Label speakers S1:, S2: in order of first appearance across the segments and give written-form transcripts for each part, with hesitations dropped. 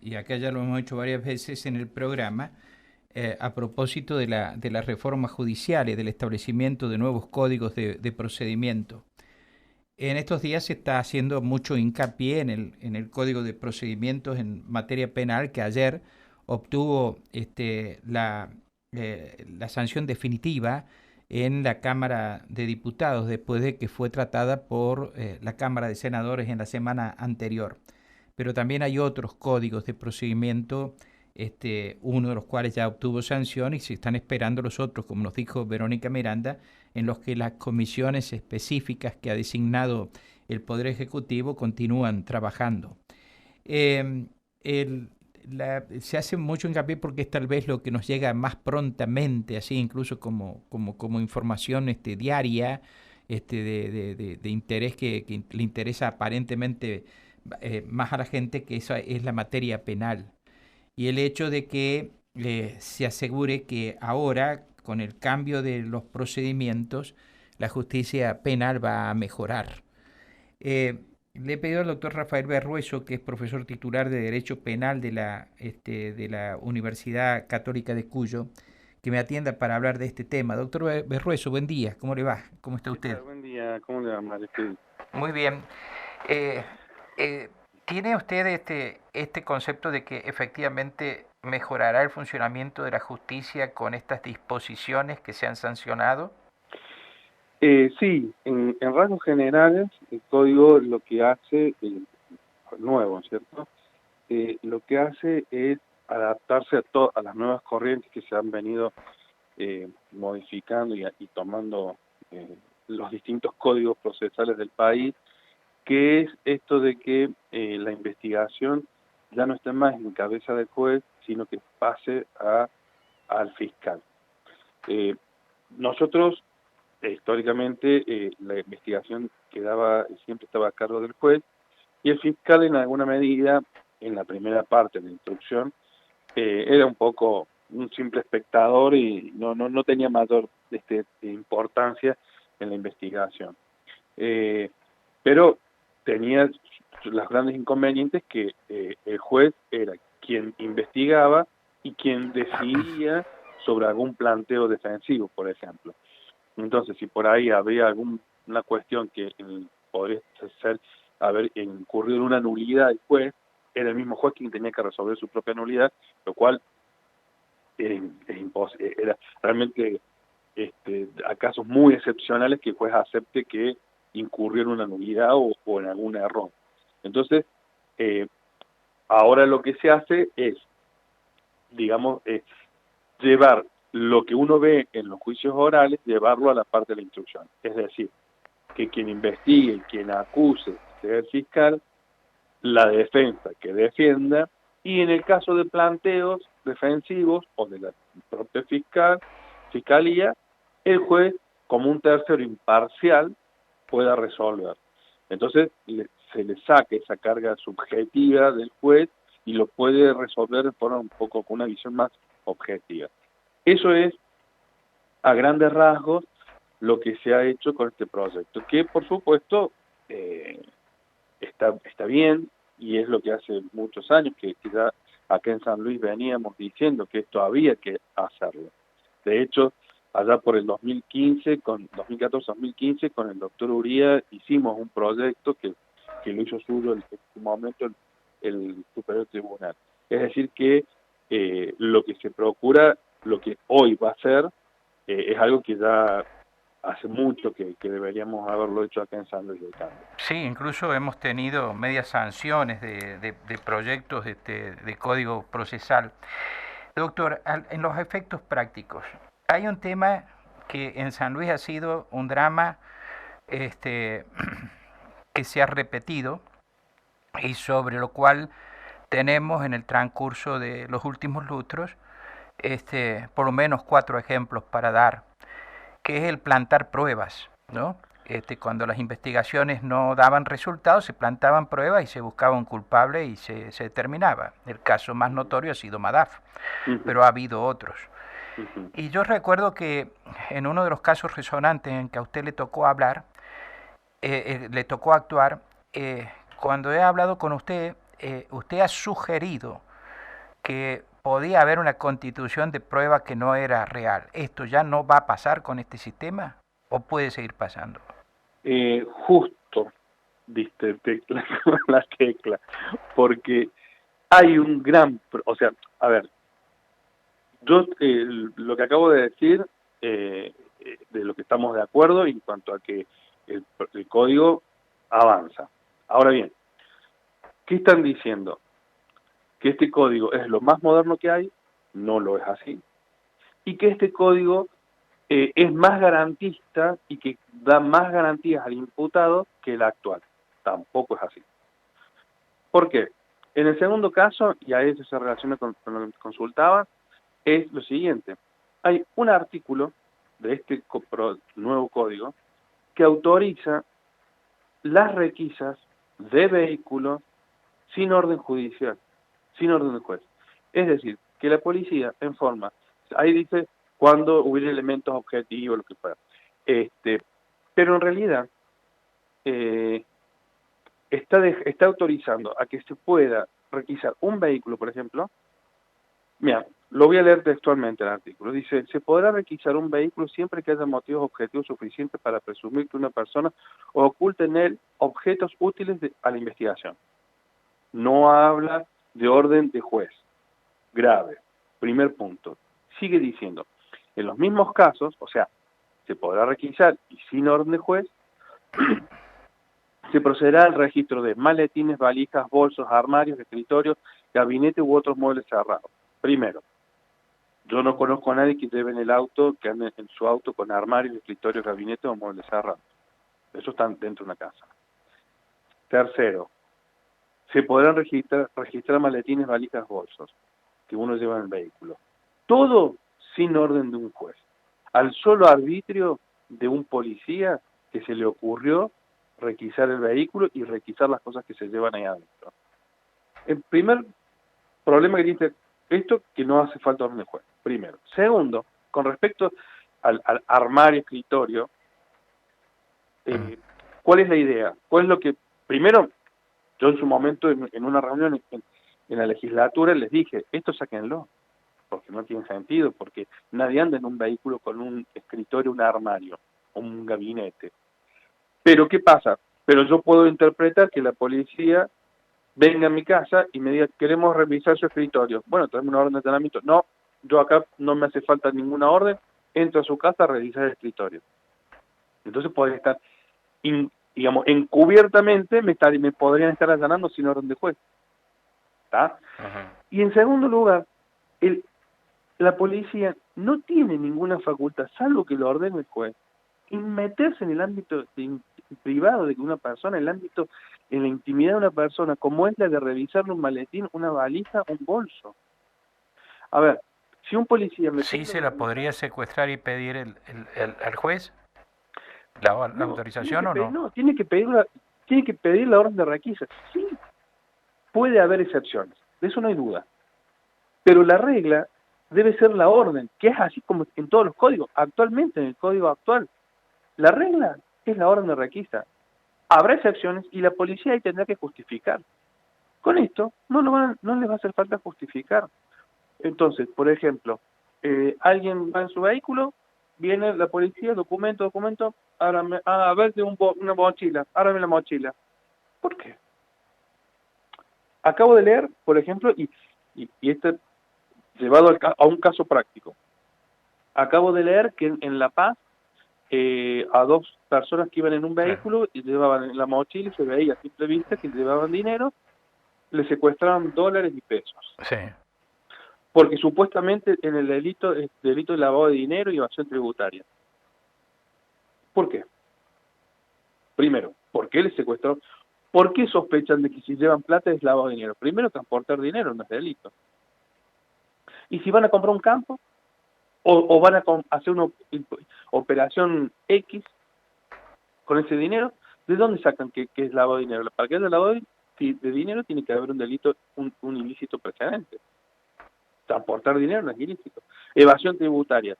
S1: y acá ya lo hemos hecho varias veces en el programa, a propósito de las reformas judiciales, del establecimiento de nuevos códigos de procedimiento. En estos días se está haciendo mucho hincapié en el Código de Procedimientos en materia penal, que ayer obtuvo la sanción definitiva en la Cámara de Diputados, después de que fue tratada por la Cámara de Senadores en la semana anterior. Pero también hay otros códigos de procedimiento, uno de los cuales ya obtuvo sanción, y se están esperando los otros, como nos dijo Verónica Miranda, en los que las comisiones específicas que ha designado el Poder Ejecutivo continúan trabajando. Eh, el- Se hace mucho hincapié porque es tal vez lo que nos llega más prontamente, así incluso como información diaria, de interés que le interesa aparentemente más a la gente, que esa es la materia penal. Y el hecho de que se asegure que ahora, con el cambio de los procedimientos, la justicia penal va a mejorar. Le he pedido al doctor Rafael Berrueso, que es profesor titular de Derecho Penal de la Universidad Católica de Cuyo, que me atienda para hablar de este tema. Doctor Berrueso, buen día, ¿cómo le va? ¿Cómo está
S2: ¿Qué
S1: usted?
S2: tal? Buen día. ¿Cómo le va, Mario? ¿Qué
S1: Muy bien. Eh, ¿Tiene usted este concepto de que efectivamente mejorará el funcionamiento de la justicia con estas disposiciones que se han sancionado?
S2: Sí, en rasgos generales, el código lo que hace, nuevo, ¿cierto? Lo que hace es adaptarse a las nuevas corrientes que se han venido modificando y tomando los distintos códigos procesales del país, que es esto de que la investigación ya no esté más en cabeza del juez, sino que pase al fiscal. Eh, Nosotros históricamente la investigación siempre estaba a cargo del juez, y el fiscal en alguna medida, en la primera parte de la instrucción, era un poco un simple espectador y no tenía mayor importancia en la investigación. Pero tenía los grandes inconvenientes que el juez era quien investigaba y quien decidía sobre algún planteo defensivo, por ejemplo. Entonces, si por ahí había alguna cuestión que podría ser haber incurrido en una nulidad del juez, era el mismo juez quien tenía que resolver su propia nulidad, lo cual era realmente a casos muy excepcionales que el juez acepte que incurrió en una nulidad o en algún error. Entonces, eh, ahora lo que se hace es, digamos, llevar lo que uno ve en los juicios orales, llevarlo a la parte de la instrucción. Es decir, que quien investigue, quien acuse, sea el fiscal, la defensa que defienda, y en el caso de planteos defensivos o de la propia fiscalía, el juez, como un tercero imparcial, pueda resolver. Entonces, se le saca esa carga subjetiva del juez y lo puede resolver de forma un poco con una visión más objetiva. Eso es, a grandes rasgos, lo que se ha hecho con este proyecto, que por supuesto eh, está bien, y es lo que hace muchos años que ya acá en San Luis veníamos diciendo que esto había que hacerlo. De hecho, allá por el 2015, 2014-2015, con el doctor Uría hicimos un proyecto que lo hizo suyo en su momento el Superior Tribunal. Es decir, que lo que se procura, lo que hoy va a ser, es algo que ya hace mucho que deberíamos haberlo hecho acá en San Luis del Cambio.
S1: Sí, incluso hemos tenido medias sanciones de proyectos de código procesal. Doctor, en los efectos prácticos, hay un tema que en San Luis ha sido un drama este, que se ha repetido y sobre lo cual tenemos en el transcurso de los últimos lustros por lo menos cuatro ejemplos para dar, que es el plantar pruebas, ¿no? Cuando las investigaciones no daban resultados, se plantaban pruebas y se buscaba un culpable y se determinaba. El caso más notorio ha sido Madaf,
S2: Ujú,
S1: pero ha habido otros.
S2: ujú.
S1: Y yo recuerdo que en uno de los casos resonantes en que a usted le tocó hablar, le tocó actuar, cuando he hablado con usted, usted ha sugerido que podía haber una constitución de prueba que no era real. ¿Esto ya no va a pasar con este sistema o puede seguir pasando?
S2: Justo diste tecla con la tecla, porque hay un gran, o sea, a ver, yo lo que acabo de decir, de lo que estamos de acuerdo en cuanto a que el código avanza. Ahora bien, ¿qué están diciendo? Que este código es lo más moderno que hay, no lo es así, y que este código es más garantista y que da más garantías al imputado que el actual. Tampoco es así. ¿Por qué? En el segundo caso, y a eso se relaciona con lo que consultaba, es lo siguiente. Hay un artículo de este nuevo código que autoriza las requisas de vehículos sin orden judicial, sin orden del juez. Es decir, que la policía informa, ahí dice cuando hubiera elementos objetivos, lo que fuera. Pero en realidad está autorizando a que se pueda requisar un vehículo, por ejemplo. Mira, lo voy a leer textualmente el artículo. Dice, se podrá requisar un vehículo siempre que haya motivos objetivos suficientes para presumir que una persona oculta en él objetos útiles a la investigación. No habla de orden de juez. Grave. Primer punto. Sigue diciendo, en los mismos casos, o sea, se podrá requisar y sin orden de juez, se procederá al registro de maletines, valijas, bolsos, armarios, escritorios, gabinete u otros muebles cerrados. Primero, yo no conozco a nadie que lleve en el auto, que ande en su auto con armarios, escritorios, gabinete o muebles cerrados. Eso está dentro de una casa. Tercero, se podrán registrar maletines, valijas, bolsos que uno lleva en el vehículo. Todo sin orden de un juez. Al solo arbitrio de un policía que se le ocurrió requisar el vehículo y requisar las cosas que se llevan ahí adentro. El primer problema que tiene esto, que no hace falta orden de juez. Primero. Segundo, con respecto al armario, escritorio, ¿cuál es la idea? ¿Cuál es lo que, primero, yo en su momento en una reunión en la legislatura les dije, esto sáquenlo, porque no tiene sentido, porque nadie anda en un vehículo con un escritorio, un armario, un gabinete. Pero ¿qué pasa? Pero yo puedo interpretar que la policía venga a mi casa y me diga, queremos revisar su escritorio. Bueno, tenemos una orden de allanamiento. No, yo acá no me hace falta ninguna orden, entro a su casa a revisar el escritorio. Entonces podría estar, digamos, encubiertamente me podrían estar allanando sin orden de juez. ¿Está? Y en segundo lugar, la policía no tiene ninguna facultad, salvo que lo ordene el juez, en meterse en el ámbito privado de una persona, en la intimidad de una persona, como es la de revisarle un maletín, una valija, un bolso. A ver, si un policía me
S1: ¿Sí
S2: pide
S1: se la podría secuestrar y pedir al juez la autorización o no?
S2: no, tiene que pedir la orden de requisa. Sí, puede haber excepciones, de eso no hay duda. Pero la regla debe ser la orden, que es así como en todos los códigos. Actualmente, en el código actual, la regla es la orden de requisa. Habrá excepciones y la policía ahí tendrá que justificar. Con esto no les va a hacer falta justificar. Entonces, por ejemplo, alguien va en su vehículo, viene la policía, documento, ábrame, a ver de una mochila, ábrame la mochila. ¿Por qué? Acabo de leer, por ejemplo, y este llevado a un caso práctico. Acabo de leer que en La Paz a dos personas que iban en un vehículo y llevaban en la mochila y se veía a simple vista que llevaban dinero, le secuestraban dólares y pesos.
S1: Sí.
S2: Porque supuestamente en el delito es delito de lavado de dinero y evasión tributaria. ¿Por qué? Primero, ¿por qué les secuestraron? ¿Por qué sospechan de que si llevan plata es lavado de dinero? Primero, transportar dinero no es delito. ¿Y si van a comprar un campo? ¿O van a hacer una operación X con ese dinero? ¿De dónde sacan que es lavado de dinero? Para que haya lavado de dinero tiene que haber un delito, un ilícito precedente. Transportar dinero no es ilícito. Evasión tributaria.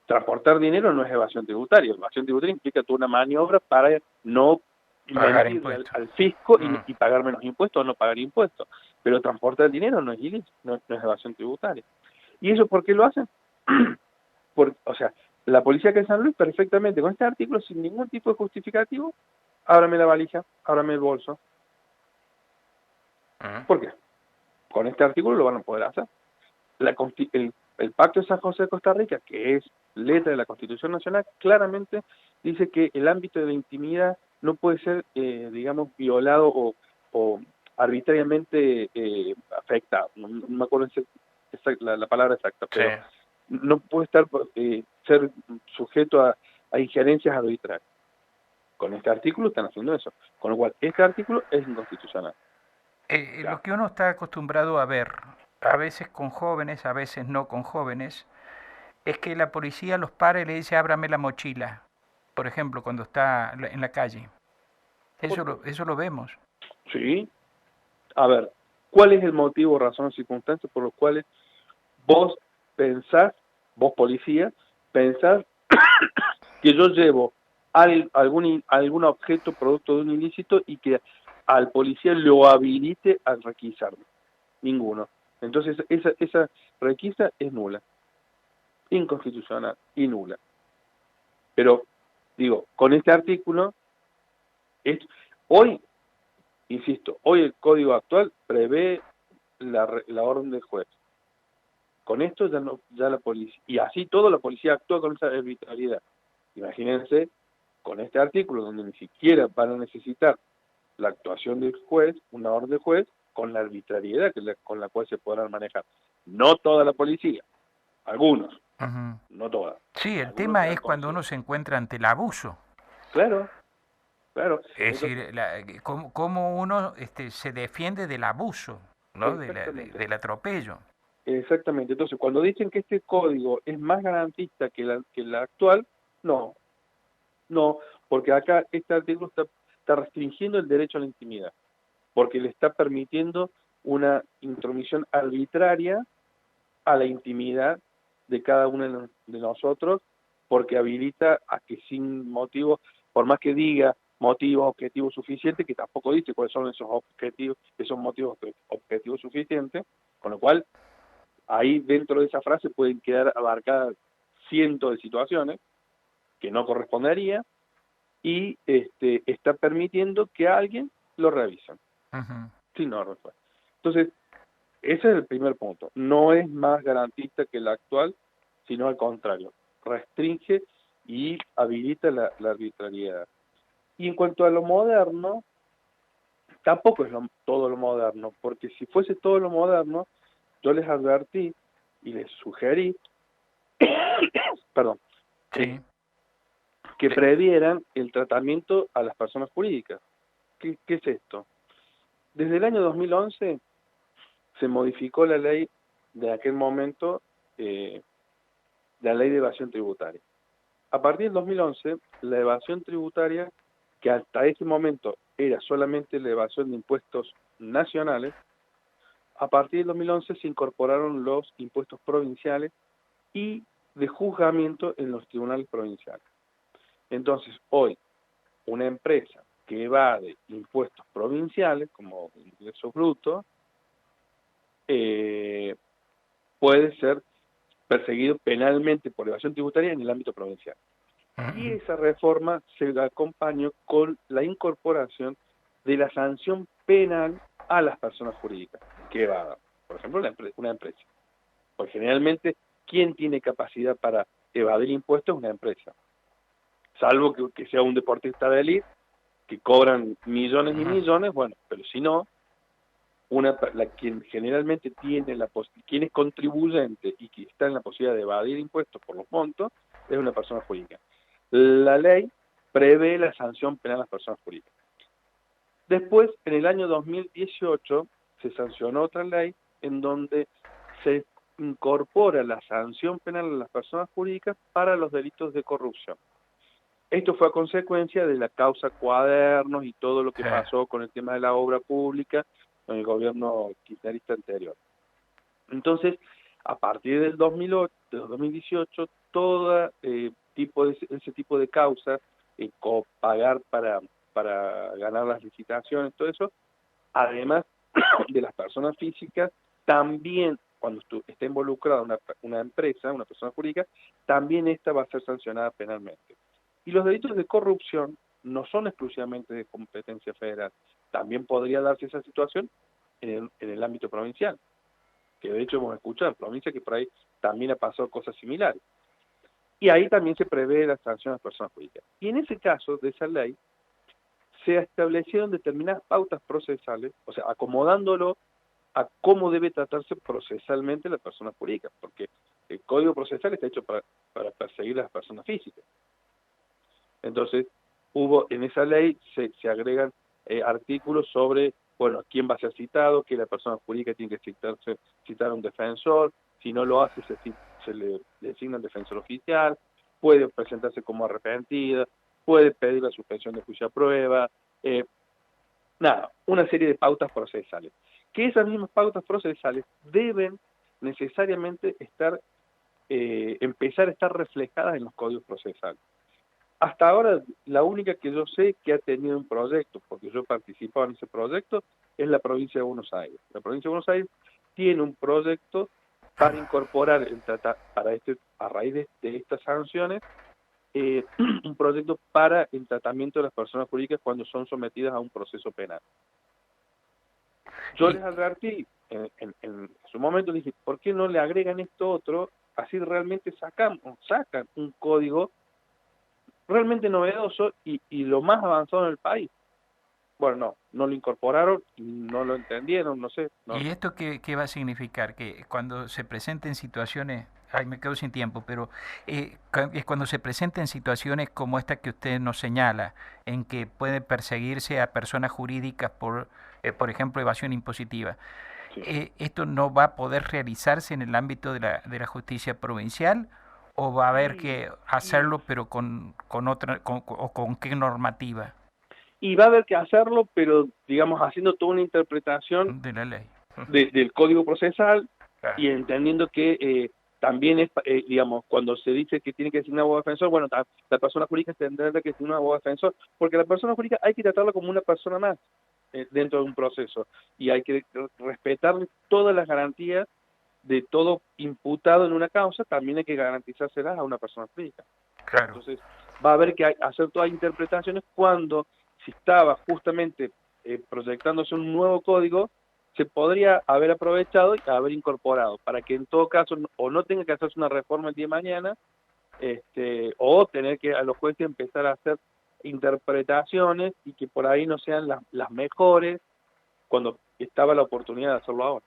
S2: Transportar dinero no es evasión tributaria. Evasión tributaria implica toda una maniobra para no mentirle al fisco y pagar menos impuestos o no pagar impuestos. pero transportar el dinero no es ilícito, no es evasión tributaria. ¿Y eso por qué lo hacen? O sea, la policía que en San Luis perfectamente con este artículo, sin ningún tipo de justificativo, ábrame la valija, ábrame el bolso. ¿Por qué? Con este artículo lo van a poder hacer. El Pacto de San José de Costa Rica, que es letra de la Constitución Nacional, claramente dice que el ámbito de la intimidad no puede ser, digamos, violado o arbitrariamente afectado. No me acuerdo la palabra exacta,
S3: Sí.
S2: pero no puede estar ser sujeto a injerencias arbitrarias. Con este artículo están haciendo eso. Con lo cual, este artículo es inconstitucional.
S1: Lo que uno está acostumbrado a ver, a veces con jóvenes, a veces no con jóvenes, es que la policía los para y le dice, ábrame la mochila, por ejemplo, cuando está en la calle. Eso lo vemos.
S2: Sí. A ver, ¿cuál es el motivo, razón o circunstancia por los cuales vos pensás, vos policía, pensás que yo llevo algún objeto producto de un ilícito y que al policía lo habilite a requisarme? Ninguno. Entonces esa requisa es nula, inconstitucional y nula. Pero, digo, con este artículo, hoy, insisto, hoy el código actual prevé la orden del juez. Con esto ya la policía, y así toda la policía actúa con esa arbitrariedad. Imagínense, con este artículo, donde ni siquiera van a necesitar la actuación del juez, una orden del juez, con la arbitrariedad con la cual se podrán manejar. No toda la policía, algunos,
S1: Ujú.
S2: no todas.
S1: Sí, el
S2: Algunos
S1: tema
S2: serán
S1: es cuando uno
S2: conscientes.
S1: se encuentra ante el abuso.
S2: Claro, claro.
S1: Es
S2: Entonces,
S1: decir, cómo uno se defiende del abuso, ¿no?
S2: exactamente.
S1: Del atropello.
S2: Exactamente. Entonces, cuando dicen que este código es más garantista que la actual, no, no, porque acá este artículo está restringiendo el derecho a la intimidad, porque le está permitiendo una intromisión arbitraria a la intimidad de cada uno de nosotros, porque habilita a que sin motivo, por más que diga motivos objetivos suficientes, que tampoco dice cuáles son esos objetivos, esos motivos objetivos suficientes, con lo cual ahí dentro de esa frase pueden quedar abarcadas cientos de situaciones que no correspondería y está permitiendo que alguien lo revise
S1: Ujú.
S2: sin orden. Entonces, ese es el primer punto. No es más garantista que la actual, sino al contrario, restringe y habilita la arbitrariedad. Y en cuanto a lo moderno, tampoco es todo lo moderno, porque si fuese todo lo moderno, yo les advertí y les sugerí, perdón,
S1: Sí.
S2: que
S1: Le-
S2: previeran el tratamiento a las personas jurídicas. ¿Qué es esto? Desde el año 2011 se modificó la ley de aquel momento, la ley de evasión tributaria. A partir del 2011, la evasión tributaria, que hasta ese momento era solamente la evasión de impuestos nacionales, a partir del 2011 se incorporaron los impuestos provinciales y de juzgamiento en los tribunales provinciales. Entonces, hoy, una empresa que evade impuestos provinciales, como ingresos brutos, puede ser perseguido penalmente por evasión tributaria en el ámbito provincial. Y
S1: Ujú.
S2: esa reforma se acompañó con la incorporación de la sanción penal a las personas jurídicas que evadan. Por ejemplo, una empresa. Porque generalmente, ¿quién tiene capacidad para evadir impuestos? Una empresa. Salvo que sea un deportista de élite, que cobran millones y millones, bueno, pero si no, quien generalmente tiene quien es contribuyente y que está en la posibilidad de evadir impuestos por los montos, es una persona jurídica. La ley prevé la sanción penal a las personas jurídicas. Después, en el año 2018, se sancionó otra ley en donde se incorpora la sanción penal a las personas jurídicas para los delitos de corrupción. Esto fue a consecuencia de la causa Cuadernos y todo lo que
S1: Sí.
S2: pasó con el tema de la obra pública con el gobierno kirchnerista anterior. Entonces, a partir del 2008, del 2018, todo ese tipo de causas, pagar para ganar las licitaciones, todo eso, además de las personas físicas, también cuando esté involucrada una empresa, una persona jurídica, también esta va a ser sancionada penalmente. Y los delitos de corrupción no son exclusivamente de competencia federal. También podría darse esa situación en el ámbito provincial, que de hecho hemos escuchado en provincia que por ahí también ha pasado cosas similares. Y ahí también se prevé la sanción a las personas jurídicas. Y en ese caso de esa ley, se establecieron determinadas pautas procesales, o sea, acomodándolo a cómo debe tratarse procesalmente la persona jurídica, porque el Código Procesal está hecho para perseguir a las personas físicas. Entonces, en esa ley se agregan artículos sobre, bueno, quién va a ser citado, que la persona jurídica tiene que citar a un defensor, si no lo hace se le designa un defensor oficial, puede presentarse como arrepentida, puede pedir la suspensión de juicio a prueba, una serie de pautas procesales. Que esas mismas pautas procesales deben necesariamente empezar a estar reflejadas en los códigos procesales. Hasta ahora, la única que yo sé que ha tenido un proyecto, porque yo he participado en ese proyecto, es la provincia de Buenos Aires. La provincia de Buenos Aires tiene un proyecto para incorporar, a raíz de estas sanciones, un proyecto para el tratamiento de las personas jurídicas cuando son sometidas a un proceso penal. Yo les advertí en su momento, dije, ¿por qué no le agregan esto otro? Así realmente sacan un código realmente novedoso y lo más avanzado en el país. Bueno, no lo incorporaron, no lo entendieron, no sé. No.
S1: ¿Y esto qué va a significar? Que cuando se presenten situaciones, ay, me quedo sin tiempo, pero es cuando se presenten situaciones como esta que usted nos señala, en que puede perseguirse a personas jurídicas por ejemplo, evasión impositiva. Sí. ¿Esto no va a poder realizarse en el ámbito de la justicia provincial? ¿O va a haber que hacerlo, pero con qué normativa?
S2: Y va a haber que hacerlo, pero digamos haciendo toda una interpretación
S1: de la ley,
S2: del Código Procesal,
S1: claro.
S2: Y entendiendo que también es, digamos, cuando se dice que tiene que designar abogado defensor, bueno, la persona jurídica tendrá que designar un abogado defensor, porque la persona jurídica hay que tratarla como una persona más dentro de un proceso, y hay que respetar todas las garantías de todo imputado en una causa, también hay que garantizárselas a una persona jurídica.
S1: Claro.
S2: Entonces, va a haber que hacer todas las interpretaciones cuando, si estaba justamente proyectándose un nuevo código, se podría haber aprovechado y haber incorporado, para que en todo caso o no tenga que hacerse una reforma el día de mañana, o tener que a los jueces empezar a hacer interpretaciones y que por ahí no sean las mejores cuando estaba la oportunidad de hacerlo ahora.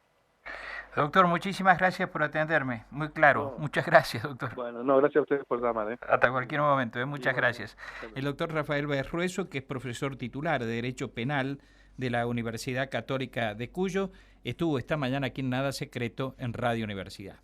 S1: Doctor, muchísimas gracias por atenderme. Muy claro.
S2: No.
S1: Muchas gracias, doctor.
S2: Bueno, no, gracias a ustedes por llamar.
S1: Hasta cualquier momento. Muchas gracias. El doctor Rafael Báez Rueso, que es profesor titular de Derecho Penal de la Universidad Católica de Cuyo, estuvo esta mañana aquí en Nada Secreto en Radio Universidad.